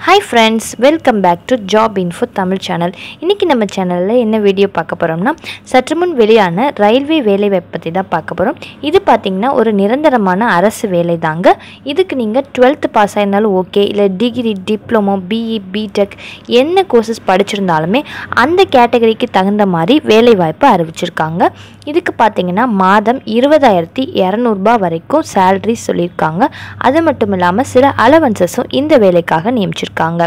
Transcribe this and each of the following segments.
Hi friends, welcome back to Job Info Tamil channel. இன்னைக்கு நம்ம சேனல்ல என்ன வீடியோ பார்க்க போறோம்னா சற்றுமுன் வெளியான ரயில்வே வேலைவாய்ப்பு பத்தி தான் பார்க்க போறோம். இது பாத்தீங்கன்னா ஒரு நிரந்தரமான அரசு வேலை தாங்க. இதுக்கு நீங்க 12th பாஸ் ஆயிருந்தாலும் ஓகே, இல்ல டிகிரி, டிப்ளமோ, BE, BTech என்ன கோர்சஸ் படிச்சிருந்தாலுமே அந்த கேட்டகரிக்கு தகுந்த மாதிரி வேலைவாய்ப்பு அறிவிச்சிருக்காங்க. இதுக்கு பாத்தீங்கன்னா மாதம் 20200 ரூபாய் வரைக்கும் salary சொல்லிருக்காங்க. அது மட்டும் இல்லாம சில அலவன்சஸும் இந்த வேலைக்காக நியமிச்சிருக்காங்க.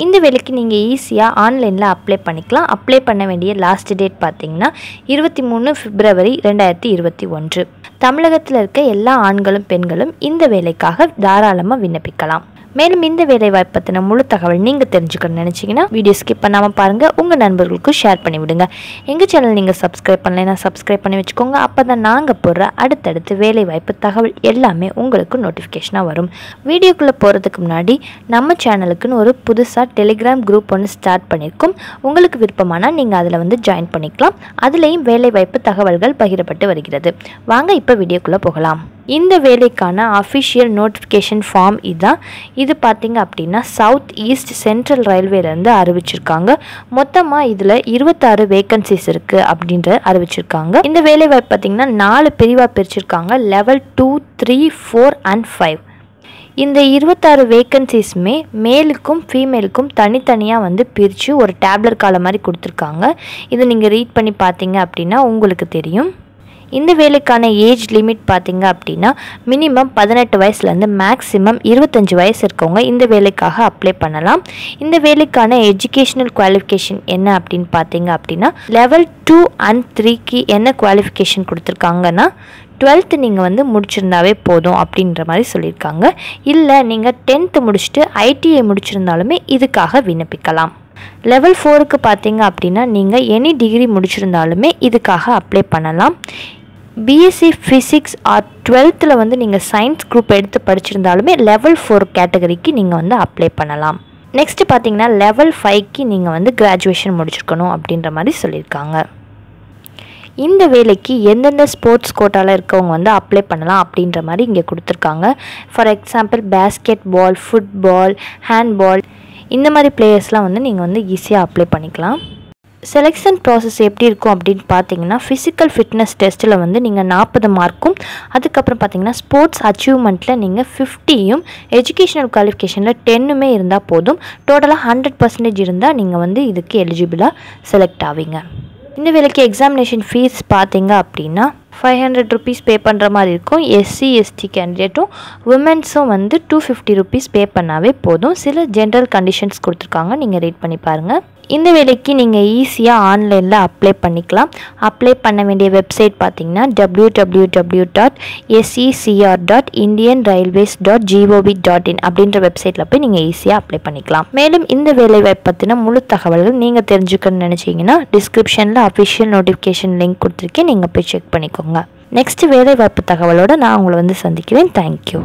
இந்த வேலைக்கு நீங்க ஈஸியா ஆன்லைன்ல அப்ளை பண்ணிக்கலாம். அப்ளை பண்ண வேண்டிய லாஸ்ட் டேட் பாத்தீங்கன்னா 23 பிப்ரவரி 2021. தமிழகத்துல இருக்க எல்லா ஆண்களும் பெண்களும் இந்த வேலைக்காக தாராளமா விண்ணப்பிக்கலாம். மேலும் இந்த வேலைவாய்ப்பு பத்தின முழு தகவல் நீங்க தெரிஞ்சுக்கணும்னு நினைச்சீங்கன்னா வீடியோ ஸ்கிப் பண்ணாம பாருங்க, உங்க நண்பர்களுக்கு ஷேர் பண்ணி விடுங்க. எங்க சேனல் நீங்க சப்ஸ்கிரைப் பண்ணலைன்னா சப்ஸ்கிரைப் பண்ணி வச்சுக்கோங்க. அப்பதான் நாங்க போடுற அடுத்தடுத்து வேலைவாய்ப்பு தகவல் எல்லாமே உங்களுக்கு நோட்டிஃபிகேஷனா வரும். வீடியோக்குள்ள போறதுக்கு முன்னாடி நம்ம சேனலுக்குன்னு ஒரு புதுசா டெலிகிராம் குரூப் ஒன்று ஸ்டார்ட் பண்ணிருக்கோம். உங்களுக்கு விருப்பமானா நீங்க அதுல வந்து ஜாயின் பண்ணிக்கலாம். அதுலயும் வேலைவாய்ப்பு தகவல்கள் பகிரப்பட்டு வருகிறது. வாங்க இப்ப வீடியோக்குள்ள போகலாம். இந்த வேலைக்கான அஃபிஷியல் நோட்டிஃபிகேஷன் ஃபார்ம் இதான். இது பார்த்தீங்க அப்படின்னா சவுத் ஈஸ்ட் சென்ட்ரல் ரயில்வேலேருந்து அறிவிச்சிருக்காங்க. மொத்தமாக இதில் 26 வேகன்சிஸ் இருக்குது அப்படின்ற அறிவிச்சிருக்காங்க. இந்த வேலைவாய்ப்பு பார்த்தீங்கன்னா 4 பிரிவாக பிரிச்சிருக்காங்க. Level 2, 3, 4 and 5. இந்த 26 வேகன்சிஸுமே மேலுக்கும் ஃபீமேலுக்கும் தனித்தனியாக வந்து பிரித்து ஒரு டேப்லெட் கால மாதிரி கொடுத்துருக்காங்க. இதை நீங்கள் ரீட் பண்ணி பார்த்தீங்க அப்படின்னா உங்களுக்கு தெரியும். இந்த வேலைக்கான ஏஜ் லிமிட் பார்த்தீங்க அப்படின்னா மினிமம் 18 வயசுலேருந்து மேக்ஸிமம் 25 வயசு இருக்கவங்க இந்த வேலைக்காக அப்ளை பண்ணலாம். இந்த வேலைக்கான எஜுகேஷனல் குவாலிஃபிகேஷன் என்ன அப்படின்னு பார்த்தீங்க அப்படின்னா லெவல் 2 and 3க்கு என்ன குவாலிஃபிகேஷன் கொடுத்துருக்காங்கன்னா 12th நீங்கள் வந்து முடிச்சிருந்தாவே போதும் அப்படின்ற மாதிரி சொல்லியிருக்காங்க. இல்லை நீங்கள் 10th முடிச்சுட்டு ITI முடிச்சிருந்தாலுமே இதுக்காக விண்ணப்பிக்கலாம். லெவல் 4க்கு பார்த்தீங்க அப்படின்னா நீங்கள் எனி டிகிரி முடிச்சிருந்தாலுமே இதுக்காக அப்ளை பண்ணலாம். BSc ஃபிசிக்ஸ் ஆர் 12th வந்து நீங்கள் சயின்ஸ் குரூப் எடுத்து படிச்சிருந்தாலுமே லெவல் 4 கேட்டகரிக்கு நீங்கள் வந்து அப்ளை பண்ணலாம். நெக்ஸ்ட்டு பார்த்தீங்கன்னா லெவல் 5க்கு நீங்கள் வந்து கிராஜுவேஷன் முடிச்சிருக்கணும் அப்படின்ற மாதிரி சொல்லியிருக்காங்க. இந்த வேலைக்கு எந்தெந்த ஸ்போர்ட்ஸ் கோட்டாவில் இருக்கவங்க வந்து அப்ளை பண்ணலாம் அப்படின்ற மாதிரி இங்கே கொடுத்துருக்காங்க. For example basket ball, football, handball இந்த மாதிரி பிளேயர்ஸ்லாம் வந்து நீங்கள் வந்து ஈஸியாக அப்ளை பண்ணிக்கலாம். செலெக்ஷன் ப்ராசஸ் எப்படி இருக்கும் அப்படின்னு பார்த்தீங்கன்னா ஃபிசிக்கல் ஃபிட்னஸ் டெஸ்ட்டில் வந்து நீங்கள் 40 மார்க்கும், அதுக்கப்புறம் பார்த்தீங்கன்னா ஸ்போர்ட்ஸ் அச்சீவ்மெண்ட்டில் நீங்கள் 50யும், எஜுகேஷனல் குவாலிஃபிகேஷனில் 10மே இருந்தால் போதும். டோட்டலாக 100% இருந்தால் நீங்கள் வந்து இதுக்கு எலிஜிபிளாக செலக்ட் ஆவீங்க. இந்த வேலைக்கு எக்ஸாமினேஷன் ஃபீஸ் பார்த்தீங்க அப்படின்னா 500 rupees பே பண்ணுற மாதிரி இருக்கும். SC ST கேண்டிடேட்டும் உமன்ஸும் வந்து 250 rupees பே பண்ணாவே போதும். சில ஜென்ரல் கண்டிஷன்ஸ் கொடுத்துருக்காங்க, நீங்கள் ரீட் பண்ணி பாருங்கள். இந்த வேலைக்கு நீங்கள் ஈஸியாக ஆன்லைனில் அப்ளை பண்ணிக்கலாம். அப்ளை பண்ண வேண்டிய வெப்சைட் பார்த்தீங்கன்னா www.secr.indianrailways.gov.in அப்படின்ற வெப்சைட்டில் போய் நீங்கள் ஈஸியாக அப்ளை பண்ணிக்கலாம். மேலும் இந்த வேலைவாய்ப்பு பற்றின முழு தகவல்கள் நீங்கள் தெரிஞ்சுக்கணும்னு நினச்சிங்கன்னா டிஸ்கிரிப்ஷனில் அஃபிஷியல் நோட்டிஃபிகேஷன் லிங்க் கொடுத்துருக்கேன், நீங்கள் போய் செக் பண்ணிக்கோங்க. நெக்ஸ்ட் வேலைவாய்ப்பு தகவலோடு நான் உங்களை வந்து சந்திக்கிறேன். தேங்க்யூ.